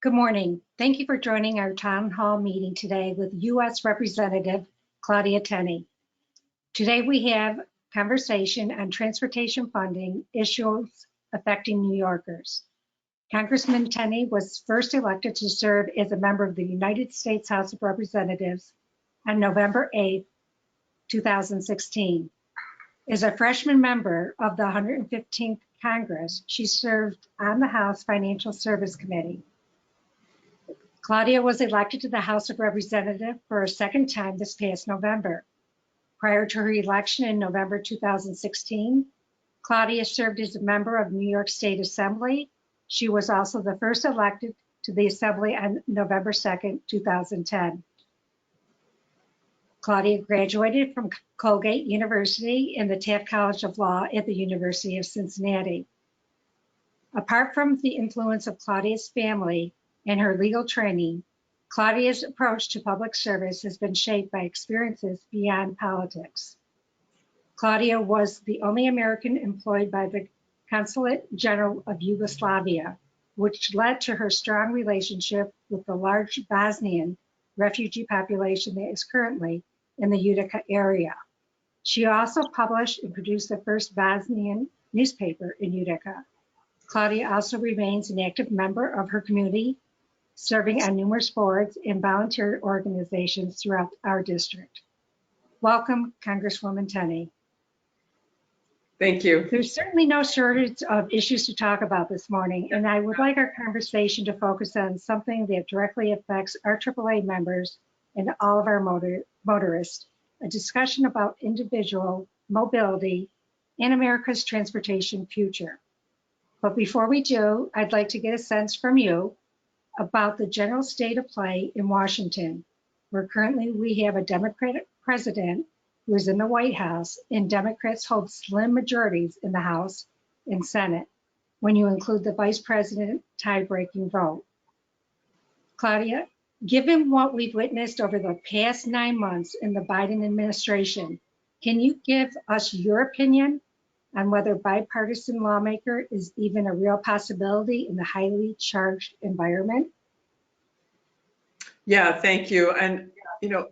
Good morning. Thank you for joining our town hall meeting today with U.S. Representative Claudia Tenney. Today we have conversation on transportation funding issues affecting New Yorkers. Congressman Tenney was first elected to serve as a member of the United States House of Representatives on November 8, 2016. As a freshman member of the 115th Congress, she served on the House Financial Service Committee. Claudia was elected to the House of Representatives for a second time this past November. Prior to her election in November 2016, Claudia served as a member of New York State Assembly. She was also the first elected to the Assembly on November 2nd, 2010. Claudia graduated from Colgate University and the Taft College of Law at the University of Cincinnati. Apart from the influence of Claudia's family and her legal training, Claudia's approach to public service has been shaped by experiences beyond politics. Claudia was the only American employed by the Consulate General of Yugoslavia, which led to her strong relationship with the large Bosnian refugee population that is currently in the Utica area. She also published and produced the first Bosnian newspaper in Utica. Claudia also remains an active member of her community, serving on numerous boards and volunteer organizations throughout our district. Welcome, Congresswoman Tenney. Thank you. There's certainly no shortage of issues to talk about this morning, and I would like our conversation to focus on something that directly affects our AAA members and all of our motorists, a discussion about individual mobility and America's transportation future. But before we do, I'd like to get a sense from you about the general state of play in Washington, where currently we have a Democratic president who is in the White House, and Democrats hold slim majorities in the House and Senate when you include the vice president tie-breaking vote. Claudia, given what we've witnessed over the past 9 months in the Biden administration, can you give us your opinion on whether bipartisan lawmaker is even a real possibility in the highly charged environment? Yeah, thank you. And,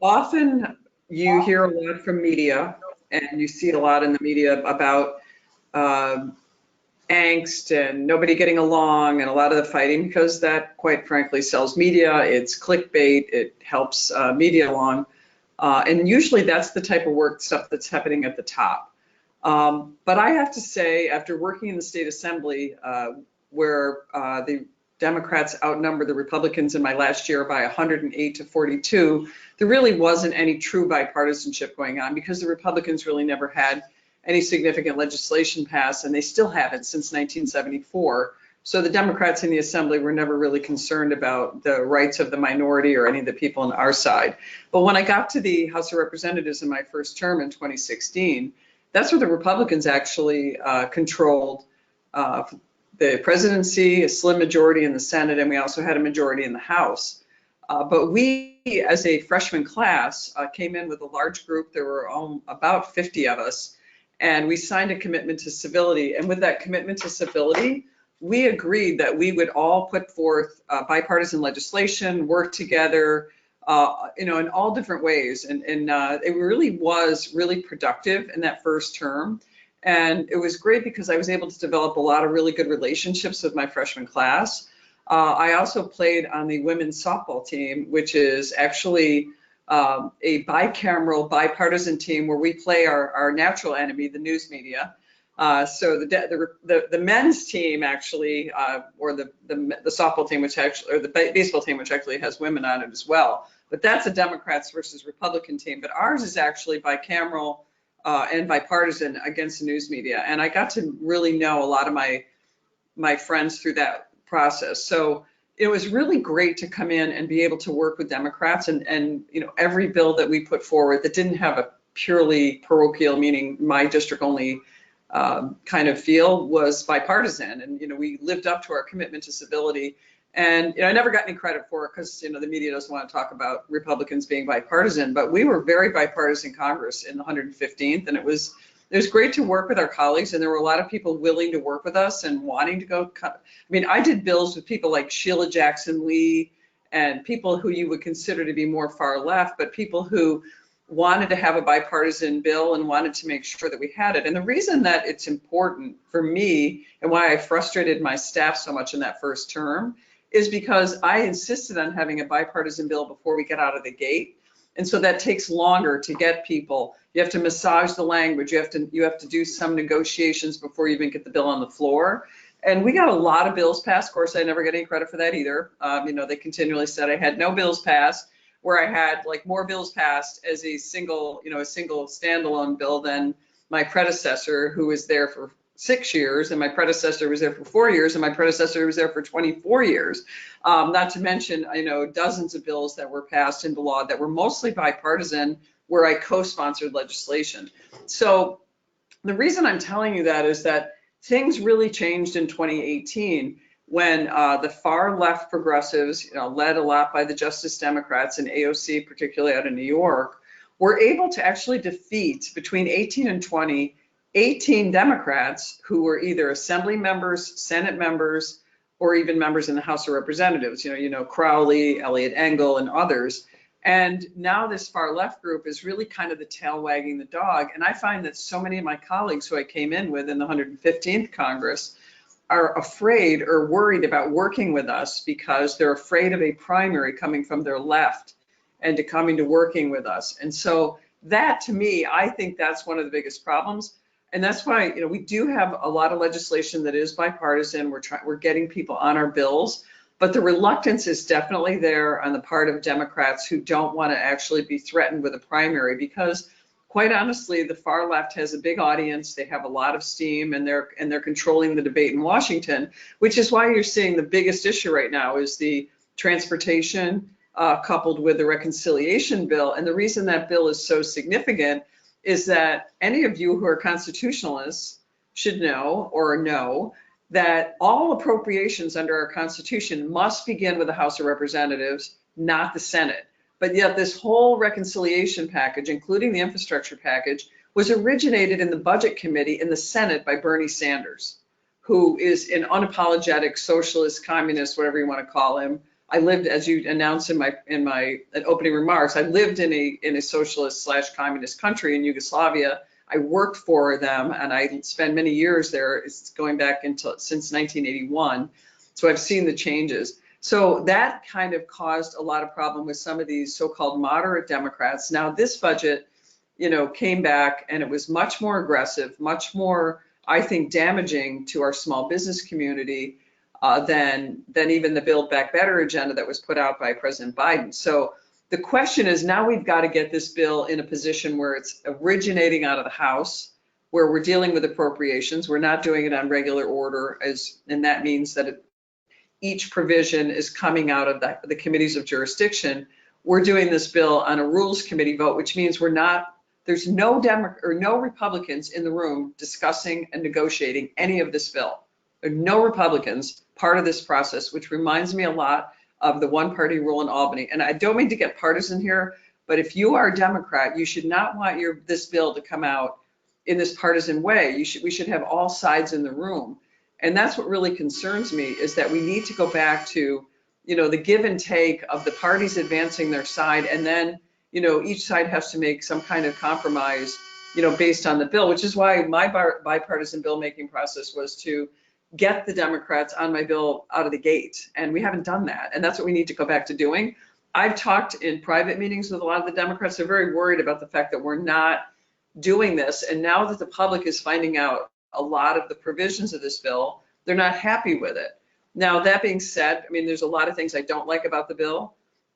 often you hear a lot from media, and you see a lot in the media about angst and nobody getting along and a lot of the fighting, because that, quite frankly, sells media. It's clickbait. It helps media along. And usually that's the type of stuff that's happening at the top. But I have to say, after working in the state assembly, where the Democrats outnumbered the Republicans in my last year by 108 to 42, there really wasn't any true bipartisanship going on, because the Republicans really never had any significant legislation passed, and they still haven't since 1974. So the Democrats in the assembly were never really concerned about the rights of the minority or any of the people on our side. But when I got to the House of Representatives in my first term in 2016, that's where the Republicans actually controlled the presidency, a slim majority in the Senate, and we also had a majority in the House. But we, as a freshman class, came in with a large group. There were about 50 of us, and we signed a commitment to civility. And with that commitment to civility, we agreed that we would all put forth bipartisan legislation, work together, in all different ways. And it really was really productive in that first term. And it was great because I was able to develop a lot of really good relationships with my freshman class. I also played on the women's softball team, which is actually a bicameral, bipartisan team where we play our natural enemy, the news media. So the men's team actually, or the softball team, which actually, or the baseball team, which actually has women on it as well. But that's a Democrats versus Republican team. But ours is actually bicameral and bipartisan against the news media. And I got to really know a lot of my friends through that process. So it was really great to come in and be able to work with Democrats, and every bill that we put forward that didn't have a purely parochial, meaning my district only kind of feel, was bipartisan. And we lived up to our commitment to civility. And I never got any credit for it because the media doesn't want to talk about Republicans being bipartisan, but we were very bipartisan Congress in the 115th, and it was It was great to work with our colleagues, and there were a lot of people willing to work with us and wanting to go. I mean, I did bills with people like Sheila Jackson Lee and people who you would consider to be more far left, but people who wanted to have a bipartisan bill and wanted to make sure that we had it. And the reason that it's important for me and why I frustrated my staff so much in that first term is because I insisted on having a bipartisan bill before we get out of the gate. And so that takes longer to get people. You have to massage the language. You have to do some negotiations before you even get the bill on the floor. And we got a lot of bills passed. Of course, I never get any credit for that either. They continually said I had no bills passed, where I had like more bills passed as a single standalone bill than my predecessor, who was there for 6 years, and my predecessor was there for 4 years, and my predecessor was there for 24 years. Not to mention, dozens of bills that were passed into law that were mostly bipartisan, where I co-sponsored legislation. So the reason I'm telling you that is that things really changed in 2018 when the far left progressives, led a lot by the Justice Democrats and AOC, particularly out of New York, were able to actually defeat between 18 and 20, 18 Democrats who were either assembly members, Senate members, or even members in the House of Representatives, Crowley, Elliot Engel, and others. And now this far left group is really kind of the tail wagging the dog. And I find that so many of my colleagues who I came in with in the 115th Congress are afraid or worried about working with us because they're afraid of a primary coming from their left and to coming to working with us. And so that, to me, I think that's one of the biggest problems. And that's why, we do have a lot of legislation that is bipartisan. We're getting people on our bills, but the reluctance is definitely there on the part of Democrats who don't want to actually be threatened with a primary because, quite honestly, the far left has a big audience. They have a lot of steam, and they're controlling the debate in Washington, which is why you're seeing the biggest issue right now is the transportation coupled with the reconciliation bill. And the reason that bill is so significant is that any of you who are constitutionalists should know that all appropriations under our Constitution must begin with the House of Representatives, not the Senate. But yet this whole reconciliation package, including the infrastructure package, was originated in the Budget Committee in the Senate by Bernie Sanders, who is an unapologetic socialist, communist, whatever you want to call him. I lived, as you announced in my opening remarks, I lived in a socialist/communist country in Yugoslavia. I worked for them, and I spent many years there. It's going back since 1981. So I've seen the changes. So that kind of caused a lot of problem with some of these so-called moderate Democrats. Now this budget, came back, and it was much more aggressive, much more, I think, damaging to our small business community than even the Build Back Better agenda that was put out by President Biden. So the question is, now we've got to get this bill in a position where it's originating out of the House, where we're dealing with appropriations. We're not doing it on regular order, and that means that each provision is coming out of the committees of jurisdiction. We're doing this bill on a Rules Committee vote, which means there's no Republicans in the room discussing and negotiating any of this bill. There are no Republicans part of this process, which reminds me a lot of the one-party rule in Albany. And I don't mean to get partisan here, but if you are a Democrat, you should not want this bill to come out in this partisan way. We should have all sides in the room. And that's what really concerns me, is that we need to go back to, the give and take of the parties advancing their side, and then, each side has to make some kind of compromise, based on the bill, which is why my bipartisan bill making process was to get the Democrats on my bill out of the gate. And we haven't done that. And that's what we need to go back to doing. I've talked in private meetings with a lot of the Democrats. They're very worried about the fact that we're not doing this. And now that the public is finding out a lot of the provisions of this bill, they're not happy with it. Now, that being said, there's a lot of things I don't like about the bill,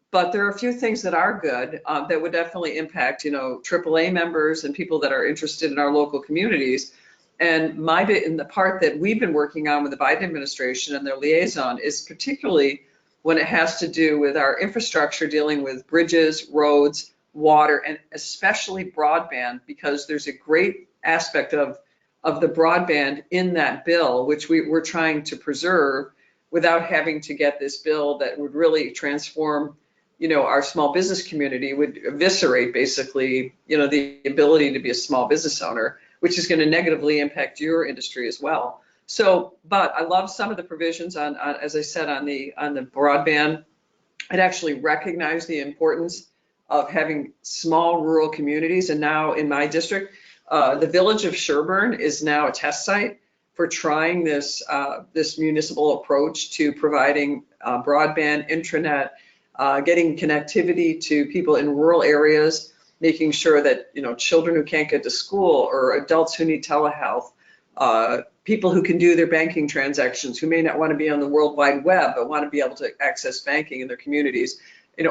but there are a few things that are good that would definitely impact, AAA members and people that are interested in our local communities. And the part that we've been working on with the Biden administration and their liaison is particularly when it has to do with our infrastructure, dealing with bridges, roads, water, and especially broadband, because there's a great aspect of the broadband in that bill, which we're trying to preserve without having to get this bill that would really transform, our small business community, would eviscerate basically, the ability to be a small business owner, which is going to negatively impact your industry as well. So, but I love some of the provisions on as I said, on the broadband. It actually recognized the importance of having small rural communities. And now in my district, the village of Sherburne is now a test site for trying this municipal approach to providing broadband, intranet, getting connectivity to people in rural areas, making sure that children who can't get to school or adults who need telehealth, people who can do their banking transactions, who may not want to be on the World Wide Web, but want to be able to access banking in their communities.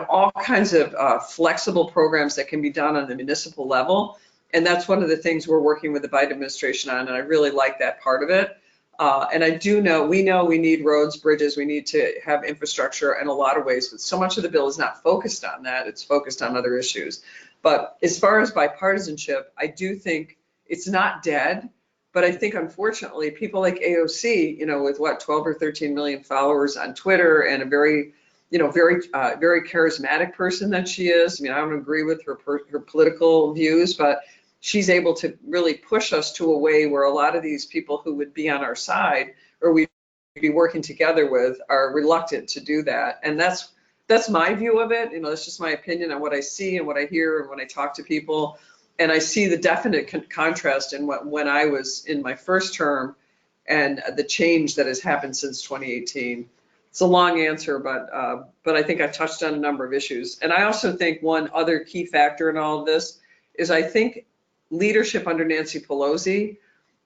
All kinds of flexible programs that can be done on the municipal level. And that's one of the things we're working with the Biden administration on, and I really like that part of it. And I do know we need roads, bridges, we need to have infrastructure in a lot of ways, but so much of the bill is not focused on that, it's focused on other issues. But as far as bipartisanship, I do think it's not dead. But I think, unfortunately, people like AOC, with what, 12 or 13 million followers on Twitter and a very charismatic person that she is. I mean, I don't agree with her political views, but she's able to really push us to a way where a lot of these people who would be on our side or we'd be working together with are reluctant to do that. And that's my view of it. That's just my opinion on what I see and what I hear and when I talk to people. And I see the definite contrast in when I was in my first term and the change that has happened since 2018. It's a long answer, but I think I've touched on a number of issues. And I also think one other key factor in all of this is I think leadership under Nancy Pelosi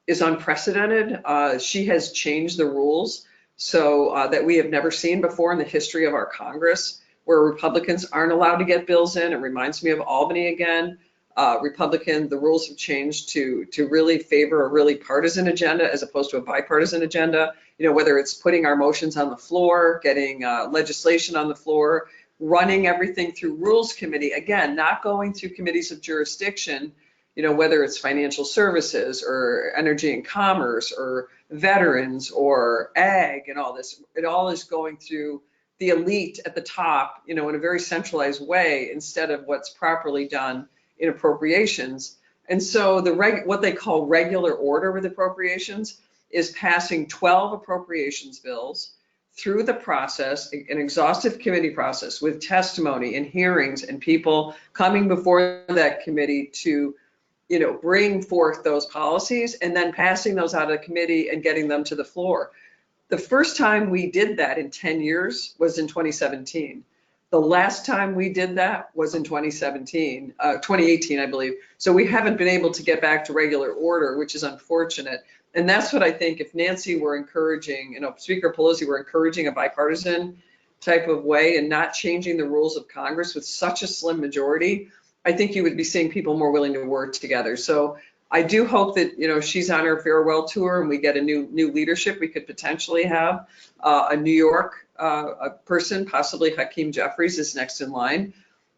is unprecedented. She has changed the rules so that we have never seen before in the history of our Congress, where Republicans aren't allowed to get bills in. It reminds me of Albany again. The rules have changed to really favor a really partisan agenda as opposed to a bipartisan agenda. Whether it's putting our motions on the floor, getting legislation on the floor, running everything through Rules Committee, again, not going through committees of jurisdiction, whether it's financial services or energy and commerce or veterans or ag and all this. It all is going through the elite at the top, in a very centralized way instead of what's properly done in appropriations. And so what they call regular order with appropriations is passing 12 appropriations bills through the process, an exhaustive committee process with testimony and hearings and people coming before that committee to, bring forth those policies and then passing those out of the committee and getting them to the floor. The first time we did that in 10 years was in 2017. The last time we did that was in 2018, I believe. So we haven't been able to get back to regular order, which is unfortunate. And that's what I think if Nancy were encouraging, Speaker Pelosi were encouraging a bipartisan type of way and not changing the rules of Congress with such a slim majority, I think you would be seeing people more willing to work together. So I do hope that, she's on her farewell tour and we get a new leadership. We could potentially have a New York a person, possibly Hakeem Jeffries is next in line.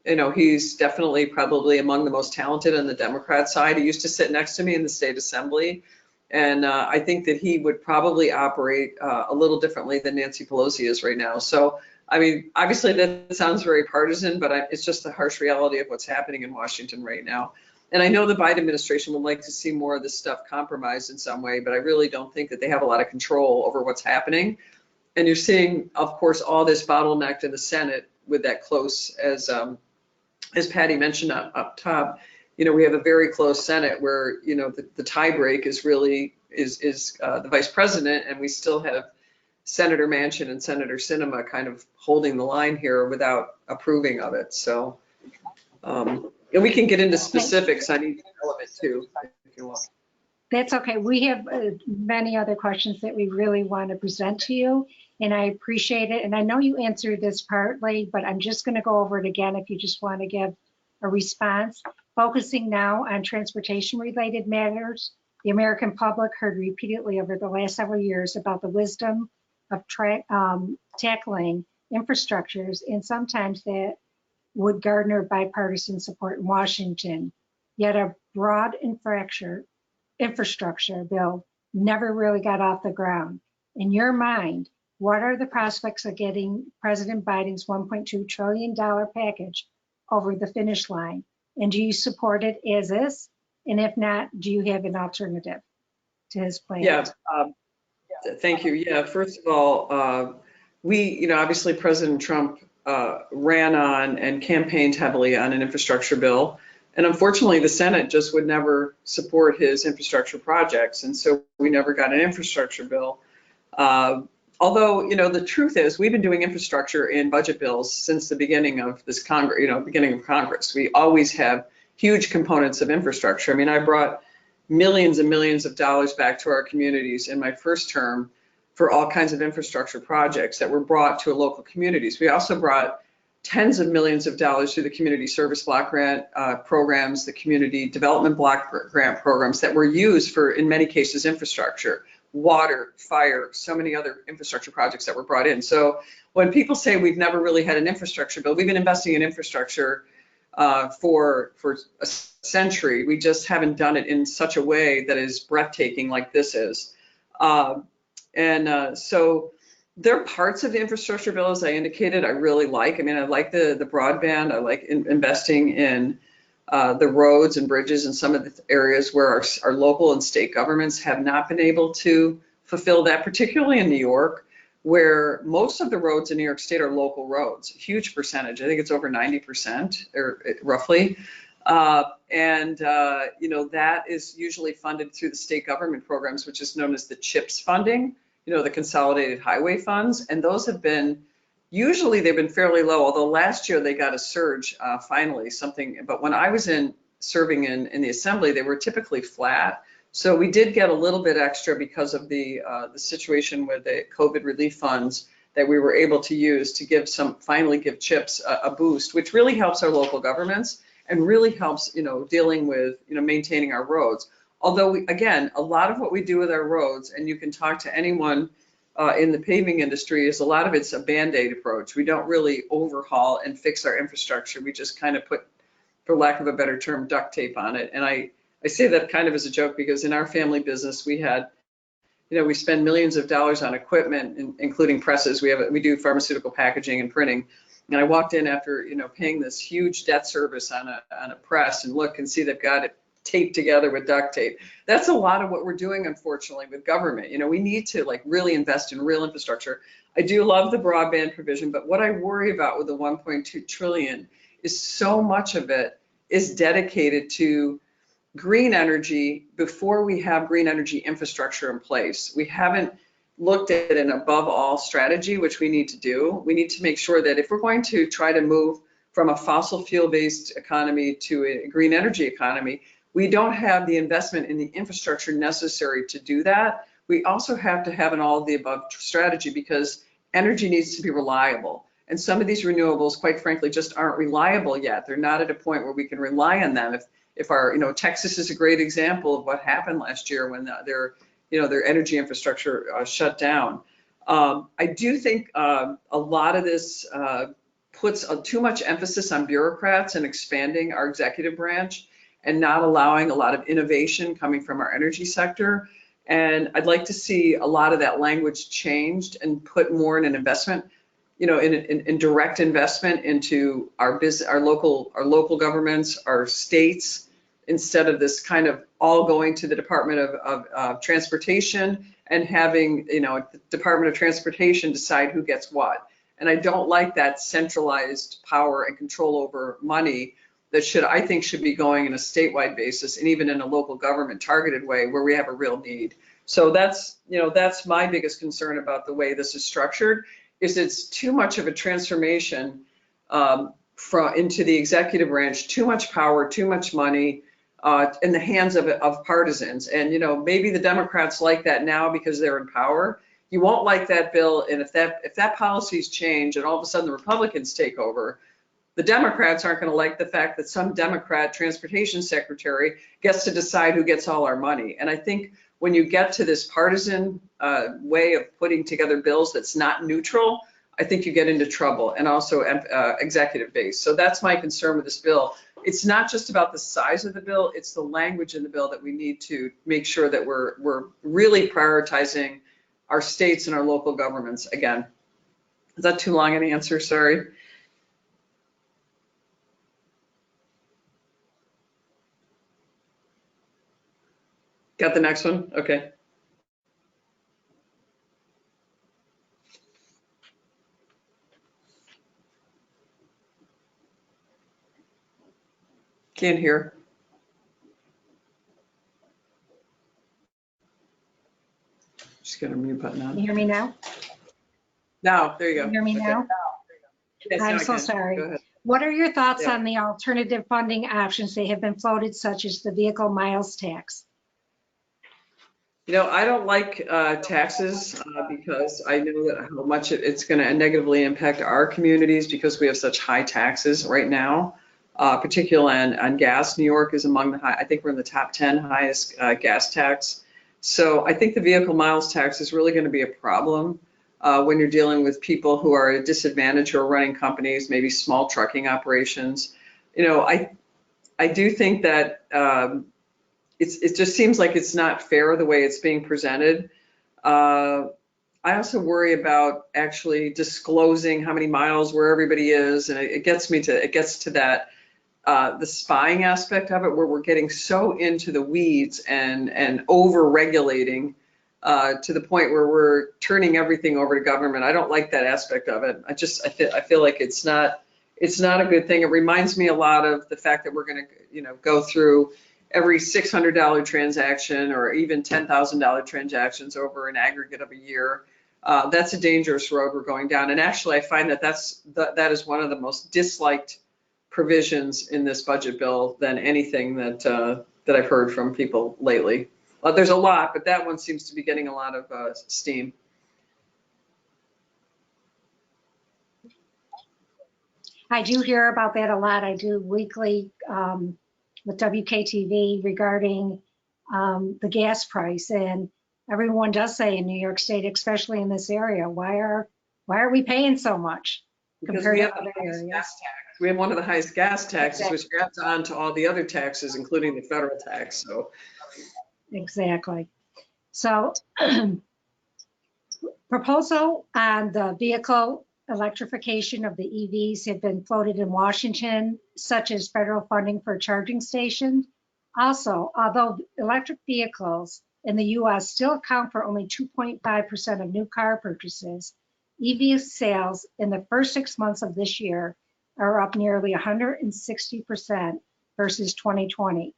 He's definitely probably among the most talented on the Democrat side. He used to sit next to me in the state assembly. And I think that he would probably operate a little differently than Nancy Pelosi is right now. So, I mean, obviously that sounds very partisan, but it's just the harsh reality of what's happening in Washington right now. And I know the Biden administration would like to see more of this stuff compromised in some way, but I really don't think that they have a lot of control over what's happening. And you're seeing, of course, all this bottlenecked in the Senate with that close, as Patty mentioned up top. We have a very close Senate where, the tie break is really the vice president, and we still have Senator Manchin and Senator Sinema kind of holding the line here without approving of it. So, and we can get into specifics on each element too, if you want. That's okay. We have many other questions that we really want to present to you, and I appreciate it. And I know you answered this partly, but I'm just going to go over it again if you just want to give a response. Focusing now on transportation-related matters, the American public heard repeatedly over the last several years about the wisdom of tackling infrastructures, and sometimes that would garner bipartisan support in Washington. Yet a broad infrastructure bill never really got off the ground. In your mind, what are the prospects of getting President Biden's $1.2 trillion package over the finish line? And do you support it as is? And if not, do you have an alternative to his plan? Yeah, thank you. Yeah, first of all, obviously President Trump ran on and campaigned heavily on an infrastructure bill. And unfortunately, the Senate just would never support his infrastructure projects. And so we never got an infrastructure bill. Although, the truth is we've been doing infrastructure in budget bills since the beginning of this Congress, beginning of Congress. We always have huge components of infrastructure. I mean, I brought millions and millions of dollars back to our communities in my first term for all kinds of infrastructure projects that were brought to local communities. We also brought tens of millions of dollars through the community service block grant programs, the community development block grant programs that were used for, in many cases, infrastructure, water, fire, so many other infrastructure projects that were brought in. So when people say we've never really had an infrastructure bill, we've been investing in infrastructure for a century. We just haven't done it in such a way that is breathtaking like this is. So there are parts of the infrastructure bill, as I indicated, I really like. I mean, I like the broadband. I like investing in the roads and bridges in some of the areas where our local and state governments have not been able to fulfill that, particularly in New York, where most of the roads in New York State are local roads, a huge percentage. I think it's over 90% or roughly. That is usually funded through the state government programs, which is known as the CHIPS funding, the Consolidated Highway Funds. And those have been, usually they've been fairly low, although last year they got a surge, finally, something. But when I was serving in the assembly, they were typically flat. So we did get a little bit extra because of the situation with the COVID relief funds that we were able to use to finally give CHIPS a boost, which really helps our local governments and really helps, dealing with, maintaining our roads. Although, again, a lot of what we do with our roads, and you can talk to anyone in the paving industry, is a lot of it's a Band-Aid approach. We don't really overhaul and fix our infrastructure. We just kind of put, for lack of a better term, duct tape on it. And I say that kind of as a joke because in our family business, we spend millions of dollars on equipment, including presses. We do pharmaceutical packaging and printing. And I walked in after, paying this huge debt service on a press and look and see they've got it taped together with duct tape. That's a lot of what we're doing, unfortunately, with government. We need to really invest in real infrastructure. I do love the broadband provision, but what I worry about with the 1.2 trillion is so much of it is dedicated to green energy before we have green energy infrastructure in place. We haven't looked at an above all strategy, which we need to do. We need to make sure that if we're going to try to move from a fossil fuel based economy to a green energy economy, we don't have the investment in the infrastructure necessary to do that. We also have to have an all of the above strategy because energy needs to be reliable. And some of these renewables, quite frankly, just aren't reliable yet. They're not at a point where we can rely on them. If our, Texas is a great example of what happened last year when their energy infrastructure shut down. I do think a lot of this puts too much emphasis on bureaucrats and expanding our executive branch and not allowing a lot of innovation coming from our energy sector. And I'd like to see a lot of that language changed and put more in an investment, in direct investment into our business, our local governments, our states, instead of this kind of all going to the Department of Transportation and having, the Department of Transportation decide who gets what. And I don't like that centralized power and control over money that I think should be going in a statewide basis and even in a local government targeted way where we have a real need. So that's my biggest concern about the way this is structured, is it's too much of a transformation into the executive branch, too much power, too much money in the hands of partisans. And, maybe the Democrats like that now because they're in power. You won't like that bill. And if that policies change and all of a sudden the Republicans take over, the Democrats aren't going to like the fact that some Democrat transportation secretary gets to decide who gets all our money. And I think when you get to this partisan way of putting together bills that's not neutral, I think you get into trouble, and also executive based. So that's my concern with this bill. It's not just about the size of the bill, it's the language in the bill that we need to make sure that we're really prioritizing our states and our local governments. Again, is that too long an answer? Sorry. Got the next one? Okay. Can't hear. Just got a mute button Can on. you hear me now? Now, there you Can go. you hear me Okay. now? Yes, now I'm I so can. sorry. Go ahead. What are your thoughts Yeah. on the alternative funding options that have been floated, such as the vehicle miles tax? You know, I don't like taxes because I know that how much it's going to negatively impact our communities because we have such high taxes right now, particularly on gas. New York is among the high, I think we're in the top 10 highest gas tax. So I think the vehicle miles tax is really going to be a problem when you're dealing with people who are at a disadvantage, who are running companies, maybe small trucking operations. You know, I do think that it just seems like it's not fair the way it's being presented. I also worry about actually disclosing how many miles where everybody is, and it gets to that the spying aspect of it, where we're getting so into the weeds and over regulating to the point where we're turning everything over to government. I don't like that aspect of it. I feel like it's not a good thing. It reminds me a lot of the fact that we're going to go through every $600 transaction or even $10,000 transactions over an aggregate of a year. That's a dangerous road we're going down. And actually, I find that that is one of the most disliked provisions in this budget bill than anything that I've heard from people lately. There's a lot, but that one seems to be getting a lot of steam. I do hear about that a lot. I do weekly with WKTV regarding the gas price, and everyone does say in New York State, especially in this area, why are we paying so much Because compared we to have the other highest areas? gas tax. We have one of the highest gas taxes, Exactly. which adds on to all the other taxes, including the federal tax. So Exactly. So proposal on the vehicle electrification of the EVs have been floated in Washington, such as federal funding for charging stations. Also, although electric vehicles in the US still account for only 2.5% of new car purchases, EV sales in the first 6 months of this year are up nearly 160% versus 2020.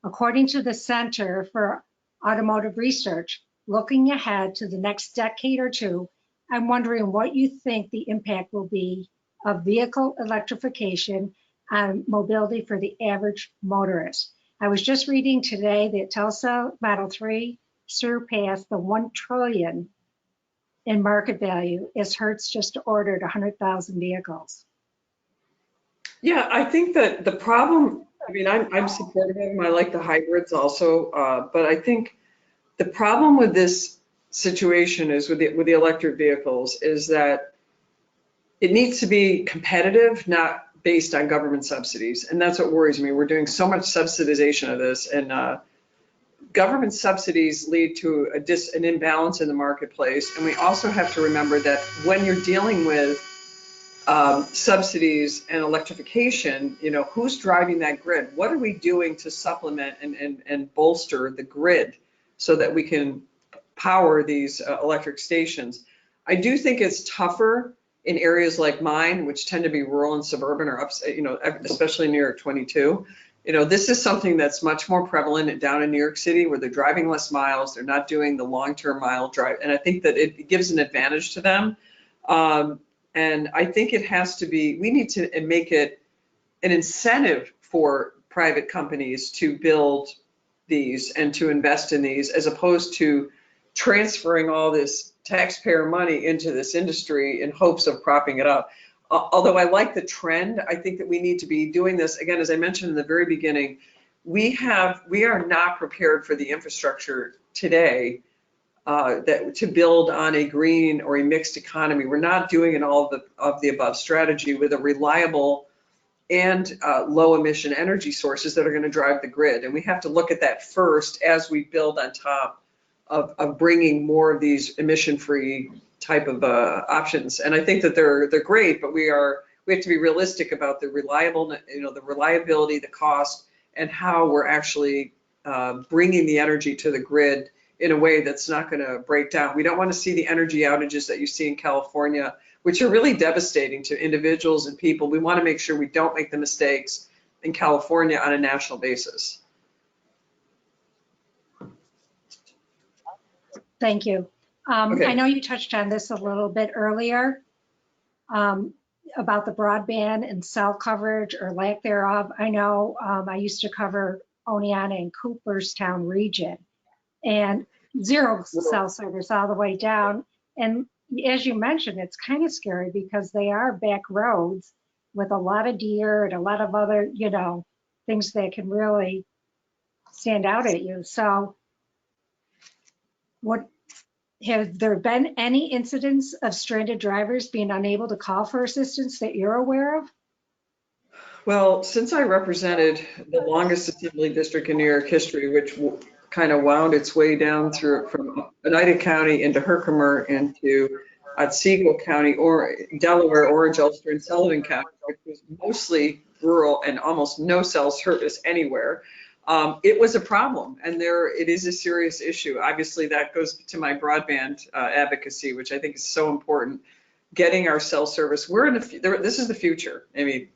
According to the Center for Automotive Research, looking ahead to the next decade or two, I'm wondering what you think the impact will be of vehicle electrification on mobility for the average motorist. I was just reading today that Tesla Model 3 surpassed the 1 trillion in market value as Hertz just ordered 100,000 vehicles. yeah, I think that the problem, I mean, I'm supportive of them. I like the hybrids also, but I think the problem with this situation is with the electric vehicles is that it needs to be competitive, not based on government subsidies. And that's what worries me. We're doing so much subsidization of this, and government subsidies lead to an imbalance in the marketplace. And we also have to remember that when you're dealing with subsidies and electrification, who's driving that grid? What are we doing to supplement and bolster the grid so that we can power these electric stations? I do think it's tougher in areas like mine, which tend to be rural and suburban or especially New York 22. This is something that's much more prevalent down in New York City, where they're driving less miles, they're not doing the long-term mile drive. And I think that it gives an advantage to them. And I think it has to be, we need to make it an incentive for private companies to build these and to invest in these, as opposed to transferring all this taxpayer money into this industry in hopes of propping it up. Although I like the trend, I think that we need to be doing this. Again, as I mentioned in the very beginning, we are not prepared for the infrastructure today that to build on a green or a mixed economy. We're not doing an all of the above strategy with a reliable and low emission energy sources that are going to drive the grid. And we have to look at that first as we build on top of bringing more of these emission-free type of options. And I think that they're great, but we have to be realistic about the reliability, the cost, and how we're actually bringing the energy to the grid in a way that's not going to break down. We don't want to see the energy outages that you see in California, which are really devastating to individuals and people. We want to make sure we don't make the mistakes in California on a national basis. Thank you. Okay. I know you touched on this a little bit earlier about the broadband and cell coverage or lack thereof. I know I used to cover Oneonta and Cooperstown region, and zero cell service all the way down. And as you mentioned, it's kind of scary because they are back roads with a lot of deer and a lot of other, you know, things that can really stand out at you. So what, have there been any incidents of stranded drivers being unable to call for assistance that you're aware of? Well, since I represented the longest assembly district in New York history, which kind of wound its way down through from Oneida County into Herkimer into Otsego County, or Delaware, Orange, Ulster, and Sullivan County, which was mostly rural and almost no cell service anywhere. It was a problem, and it is a serious issue. Obviously, that goes to my broadband advocacy, which I think is so important. Getting our cell service. This is the future. I mean,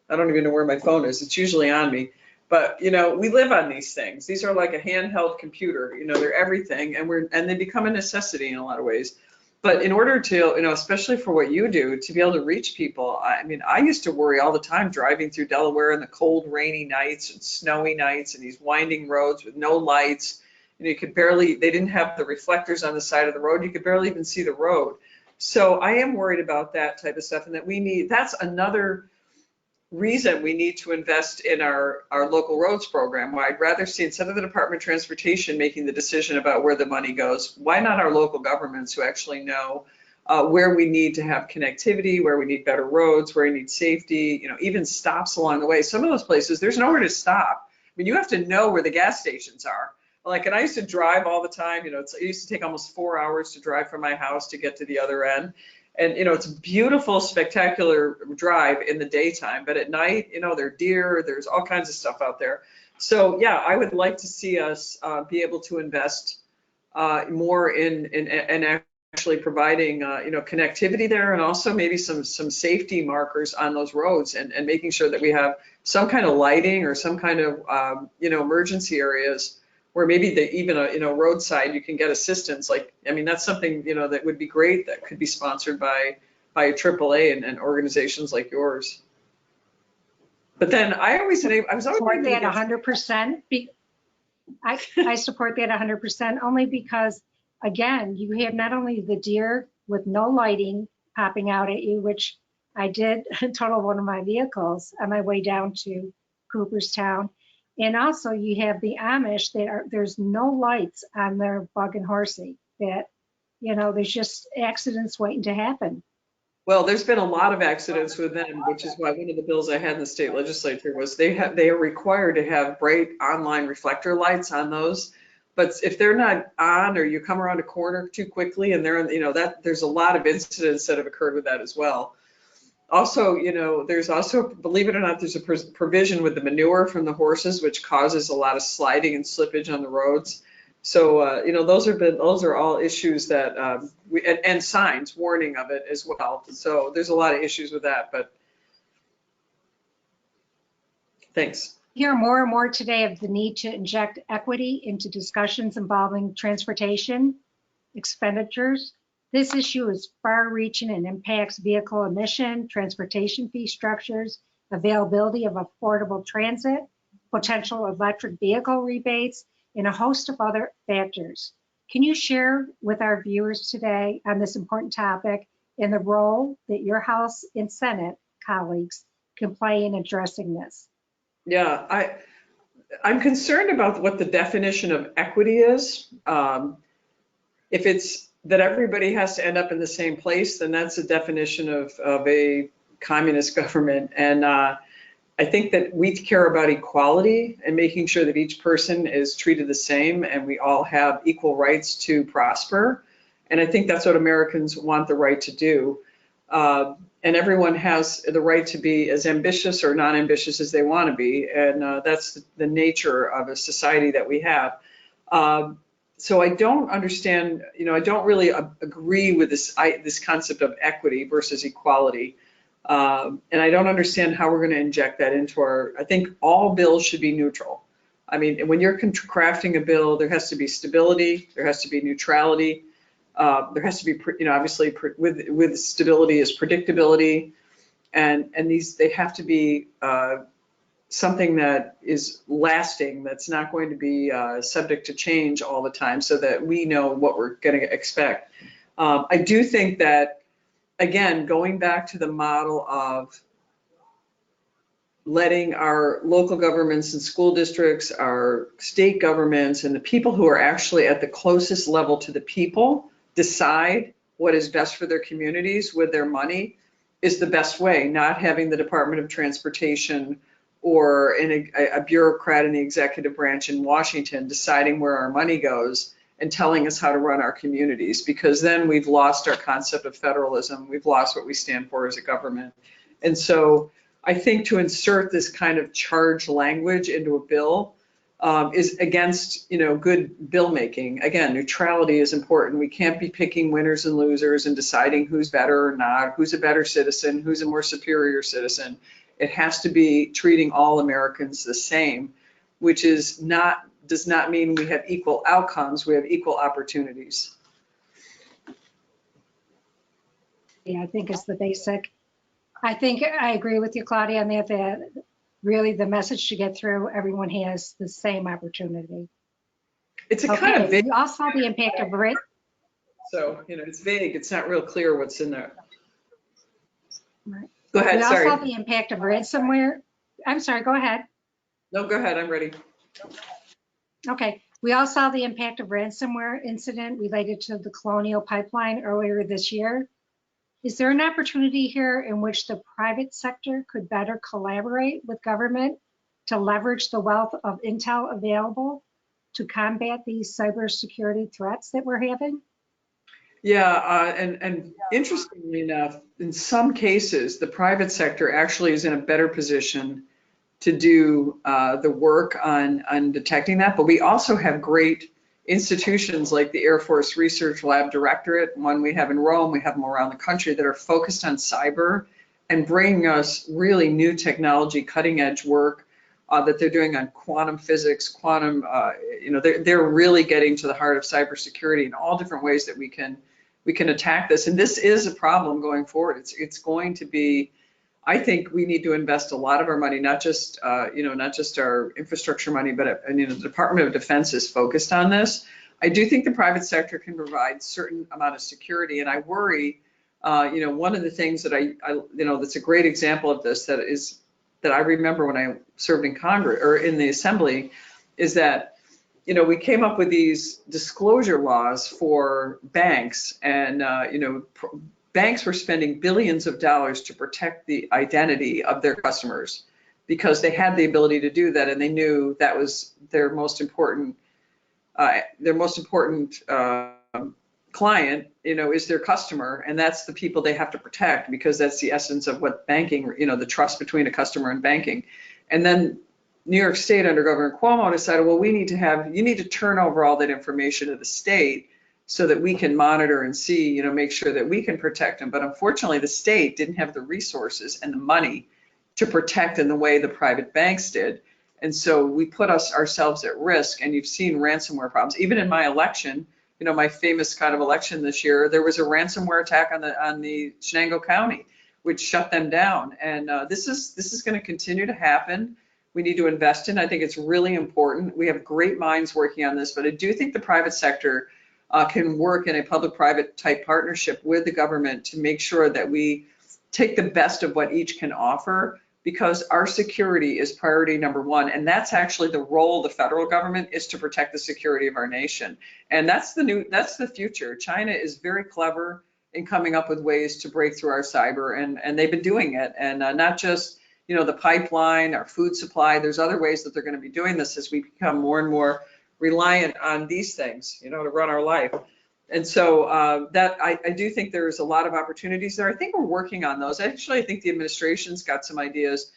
I don't even know where my phone is. It's usually on me. But, you know, we live on these things. These are like a handheld computer. You know, they're everything, and they become a necessity in a lot of ways. But in order to, you know, especially for what you do, to be able to reach people, I mean, I used to worry all the time driving through Delaware in the cold, rainy nights and snowy nights and these winding roads with no lights. And you could barely, they didn't have the reflectors on the side of the road. You could barely even see the road. So I am worried about that type of stuff, and that that's another reason we need to invest in our local roads program. Why I'd rather see, instead of the Department of Transportation making the decision about where the money goes, why not our local governments who actually know where we need to have connectivity, where we need better roads, where we need safety, you know, even stops along the way. Some of those places, there's nowhere to stop. I mean, you have to know where the gas stations are. Like, and I used to drive all the time, you know, it used to take almost 4 hours to drive from my house to get to the other end. And, you know, it's a beautiful, spectacular drive in the daytime, but at night, you know, there are deer, there's all kinds of stuff out there. So, yeah, I would like to see us be able to invest more in actually providing, you know, connectivity there, and also maybe some safety markers on those roads, and making sure that we have some kind of lighting or some kind of, you know, emergency areas where maybe even you know, roadside, you can get assistance. Like, I mean, that's something, you know, that would be great, that could be sponsored by AAA and organizations like yours. But then I was always support that 100%. I support that 100%, only because, again, you have not only the deer with no lighting popping out at you, which I did total one of my vehicles on my way down to Cooperstown. And also you have the Amish there's no lights on their bug and horsey, that, you know, there's just accidents waiting to happen. Well, there's been a lot of accidents with them, which is why one of the bills I had in the state legislature was they are required to have bright online reflector lights on those. But if they're not on, or you come around a corner too quickly and they're in, you know, there's a lot of incidents that have occurred with that as well. Also, you know, there's also, believe it or not, there's a provision with the manure from the horses, which causes a lot of sliding and slippage on the roads. So, you know, those are all issues that and signs warning of it as well. So there's a lot of issues with that, but thanks. We hear more and more today of the need to inject equity into discussions involving transportation expenditures. This issue is far-reaching and impacts vehicle emission, transportation fee structures, availability of affordable transit, potential electric vehicle rebates, and a host of other factors. Can you share with our viewers today on this important topic and the role that your House and Senate colleagues can play in addressing this? Yeah, I'm concerned about what the definition of equity is. If it's that everybody has to end up in the same place, then that's a definition of a communist government. And I think that we care about equality and making sure that each person is treated the same and we all have equal rights to prosper. And I think that's what Americans want the right to do. And everyone has the right to be as ambitious or non-ambitious as they want to be. And that's the nature of a society that we have. So I don't understand, I don't really agree with this concept of equity versus equality. And I don't understand how we're going to inject that into I think all bills should be neutral. I mean, when you're crafting a bill, there has to be stability, there has to be neutrality, there has to be, obviously with stability is predictability, and they have to be something that is lasting, that's not going to be subject to change all the time, so that we know what we're going to expect. I do think that, again, going back to the model of letting our local governments and school districts, our state governments, and the people who are actually at the closest level to the people decide what is best for their communities with their money is the best way, not having the Department of Transportation or a bureaucrat in the executive branch in Washington deciding where our money goes and telling us how to run our communities, because then we've lost our concept of federalism. We've lost what we stand for as a government. And so I think to insert this kind of charged language into a bill is against, good bill making. Again, neutrality is important. We can't be picking winners and losers and deciding who's better or not, who's a better citizen, who's a more superior citizen. It has to be treating all Americans the same, which does not mean we have equal outcomes. We have equal opportunities. Yeah, I think it's the basic. I think I agree with you, Claudia, on that really the message to get through, everyone has the same opportunity. It's kind of vague. We all saw the impact of rent. So, it's vague. It's not real clear what's in there. Right. Go ahead, sorry. We all saw the impact of ransomware. I'm sorry, go ahead. No, go ahead, I'm ready. Okay, we all saw the impact of ransomware incident related to the Colonial Pipeline earlier this year. Is there an opportunity here in which the private sector could better collaborate with government to leverage the wealth of intel available to combat these cybersecurity threats that we're having? Yeah, and interestingly enough, in some cases, the private sector actually is in a better position to do the work on detecting that. But we also have great institutions like the Air Force Research Lab Directorate, one we have in Rome, we have them around the country, that are focused on cyber and bringing us really new technology, cutting edge work that they're doing on quantum physics, quantum, they're really getting to the heart of cybersecurity in all different ways that we can attack this. And this is a problem going forward. It's going to be, I think we need to invest a lot of our money, not just our infrastructure money, but the Department of Defense is focused on this. I do think the private sector can provide certain amount of security, and I worry. One of the things that that's a great example of this that I remember when I served in Congress or in the Assembly, is that we came up with these disclosure laws for banks, and banks were spending billions of dollars to protect the identity of their customers because they had the ability to do that, and they knew that was their most important client, is their customer, and that's the people they have to protect, because that's the essence of what banking, the trust between a customer and banking. And then New York State under Governor Cuomo decided, well, you need to turn over all that information to the state so that we can monitor and see, make sure that we can protect them. But unfortunately, the state didn't have the resources and the money to protect in the way the private banks did. And so we put ourselves at risk, and you've seen ransomware problems. Even in my election, my famous kind of election this year, there was a ransomware attack on the Shenango County, which shut them down. And this is going to continue to happen. We need to invest in. I think it's really important. We have great minds working on this, but I do think the private sector can work in a public-private type partnership with the government to make sure that we take the best of what each can offer, because our security is priority number one. And that's actually the role of the federal government, is to protect the security of our nation. And that's the future. China is very clever in coming up with ways to break through our cyber, and they've been doing it. And not just, the pipeline, our food supply, there's other ways that they're going to be doing this as we become more and more reliant on these things, to run our life. And so that I do think there's a lot of opportunities there. I think we're working on those. Actually, I think the administration's got some ideas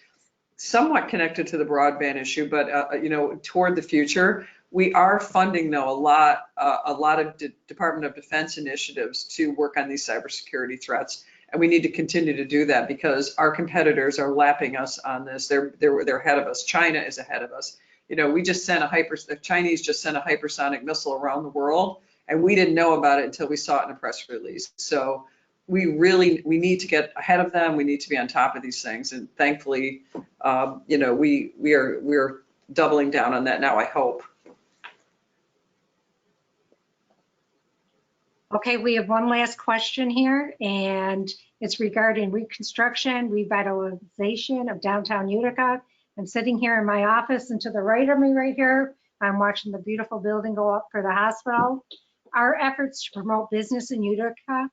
somewhat connected to the broadband issue, but you know, toward the future. We are funding, though, a lot of Department of Defense initiatives to work on these cybersecurity threats, and we need to continue to do that because our competitors are lapping us on this. They're ahead of us. China is ahead of us. You know, the Chinese just sent a hypersonic missile around the world, and we didn't know about it until we saw it in a press release. So we need to get ahead of them. We need to be on top of these things, and thankfully, you know, we're doubling down on that now, I hope. Okay, we have one last question here, and it's regarding reconstruction, revitalization of downtown Utica. I'm sitting here in my office, and to the right of me right here, I'm watching the beautiful building go up for the hospital. Our efforts to promote business in Utica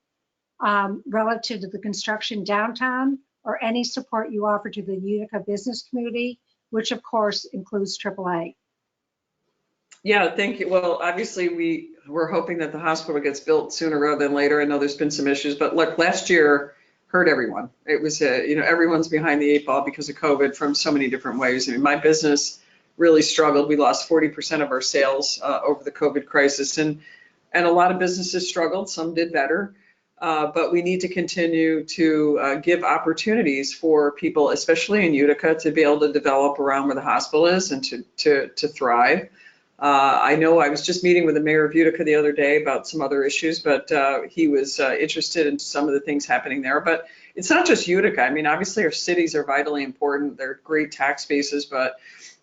relative to the construction downtown, or any support you offer to the Utica business community, which of course includes AAA. Yeah, thank you. Well, obviously we're hoping that the hospital gets built sooner rather than later. I know there's been some issues, but look, last year hurt everyone. It was, you know, everyone's behind the eight ball because of COVID from so many different ways. I mean, my business really struggled. We lost 40% of our sales over the COVID crisis, and a lot of businesses struggled. Some did better, but we need to continue to give opportunities for people, especially in Utica, to be able to develop around where the hospital is and to thrive. I know I was just meeting with the mayor of Utica the other day about some other issues, but he was interested in some of the things happening there. But it's not just Utica. I mean, obviously our cities are vitally important. They're great tax bases, but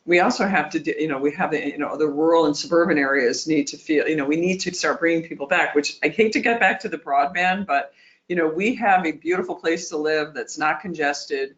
we also have to, you know, we have the, you know, the rural and suburban areas need to feel, you know, we need to start bringing people back, which I hate to get back to the broadband, but, you know, we have a beautiful place to live that's not congested.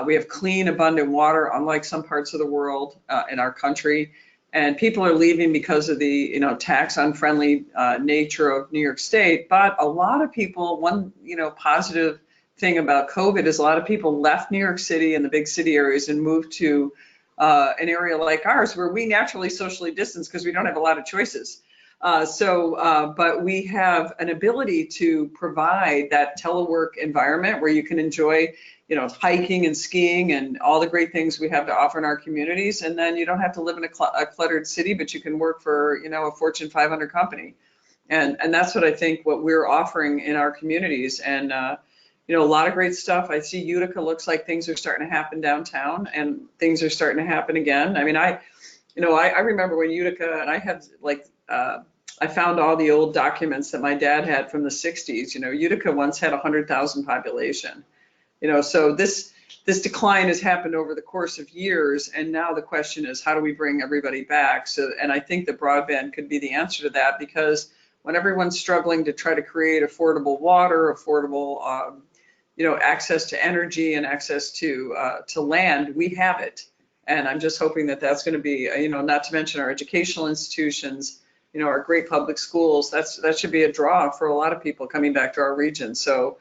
We have clean, abundant water, unlike some parts of the world in our country. And people are leaving because of the, you know, tax unfriendly nature of New York State. But a lot of people, one, you know, positive thing about COVID is a lot of people left New York City and the big city areas and moved to an area like ours where we naturally socially distance because we don't have a lot of choices. But we have an ability to provide that telework environment where you can enjoy, you know, hiking and skiing and all the great things we have to offer in our communities. And then you don't have to live in a cluttered city, but you can work for, you know, a Fortune 500 company. And that's what I think what we're offering in our communities. And, you know, a lot of great stuff. I see Utica looks like things are starting to happen downtown and things are starting to happen again. I mean, I remember when Utica, and I had like, I found all the old documents that my dad had from the 60s. You know, Utica once had 100,000 population. You know, so this decline has happened over the course of years, and now the question is, how do we bring everybody back? So, and I think the broadband could be the answer to that, because when everyone's struggling to try to create affordable water, affordable, you know, access to energy and access to land, we have it. And I'm just hoping that that's going to be, you know, not to mention our educational institutions, you know, our great public schools. That should be a draw for a lot of people coming back to our region. So.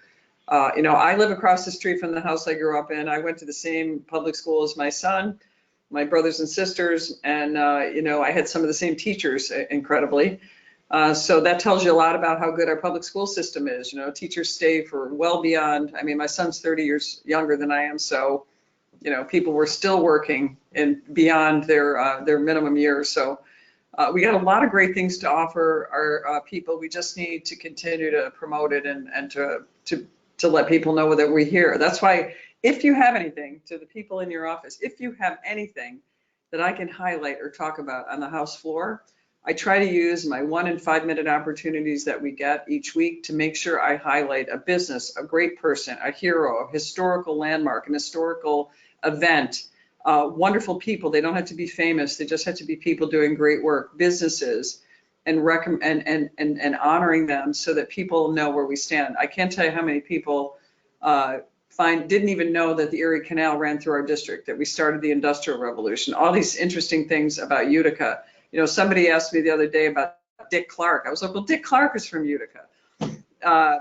You know, I live across the street from the house I grew up in. I went to the same public school as my son, my brothers and sisters, and, you know, I had some of the same teachers, incredibly. So that tells you a lot about how good our public school system is. You know, teachers stay for well beyond, I mean, my son's 30 years younger than I am. So, you know, people were still working and beyond their minimum years. So we got a lot of great things to offer our people. We just need to continue to promote it and to let people know that we're here. That's why, if you have anything, to the people in your office, if you have anything that I can highlight or talk about on the House floor, I try to use my 1 and 5 minute opportunities that we get each week to make sure I highlight a business, a great person, a hero, a historical landmark, an historical event, wonderful people. They don't have to be famous. They just have to be people doing great work, businesses, and honoring them so that people know where we stand. I can't tell you how many people didn't even know that the Erie Canal ran through our district, that we started the Industrial Revolution, all these interesting things about Utica. You know, somebody asked me the other day about Dick Clark. I was like, well, Dick Clark is from Utica.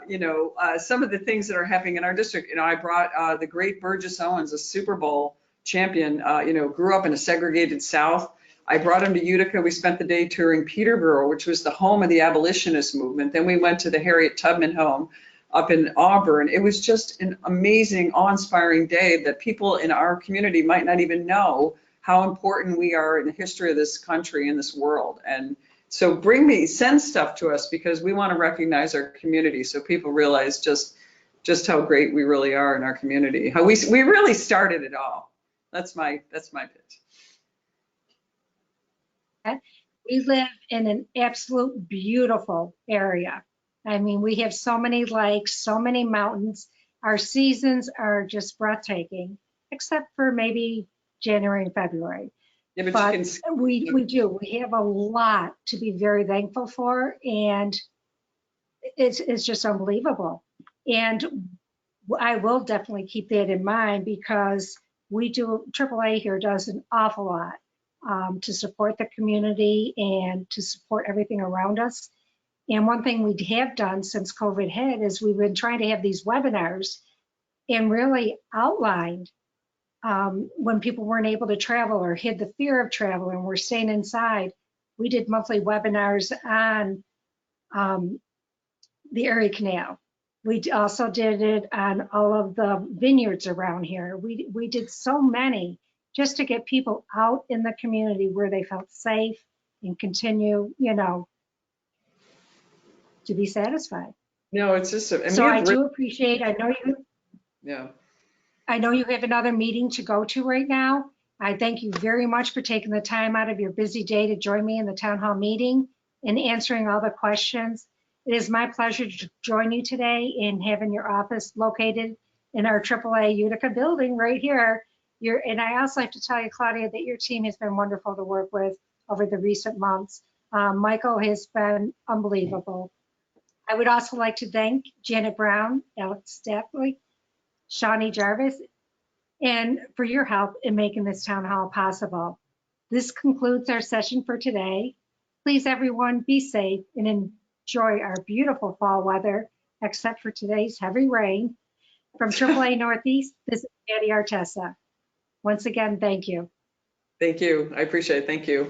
You know, some of the things that are happening in our district. You know, I brought the great Burgess Owens, a Super Bowl champion, you know, grew up in a segregated South. I brought him to Utica. We spent the day touring Peterborough, which was the home of the abolitionist movement. Then we went to the Harriet Tubman home up in Auburn. It was just an amazing, awe-inspiring day that people in our community might not even know how important we are in the history of this country and this world. And so send stuff to us, because we want to recognize our community so people realize just how great we really are in our community. How we really started it all. That's my pitch. We live in an absolute beautiful area. I mean, we have so many lakes, so many mountains. Our seasons are just breathtaking, except for maybe January and February. Yeah, But you can, we do. We have a lot to be very thankful for, and it's just unbelievable. And I will definitely keep that in mind, because AAA here does an awful lot to support the community and to support everything around us. And one thing we have done since COVID hit is we've been trying to have these webinars and really outlined when people weren't able to travel or had the fear of travel and were staying inside. We did monthly webinars on the Erie Canal. We also did it on all of the vineyards around here. We did so many just to get people out in the community where they felt safe and continue, to be satisfied. no, it's just, So I do appreciate, yeah. I know you have another meeting to go to right now. I thank you very much for taking the time out of your busy day to join me in the town hall meeting and answering all the questions. It is my pleasure to join you today in having your office located in our AAA Utica building right here. And I also have to tell you, Claudia, that your team has been wonderful to work with over the recent months. Michael has been unbelievable. I would also like to thank Janet Brown, Alex Stapley, Shawnee Jarvis, and for your help in making this town hall possible. This concludes our session for today. Please, everyone, be safe and enjoy our beautiful fall weather, except for today's heavy rain. From AAA Northeast, this is Patty Artesa. Once again, thank you. Thank you. I appreciate it. Thank you.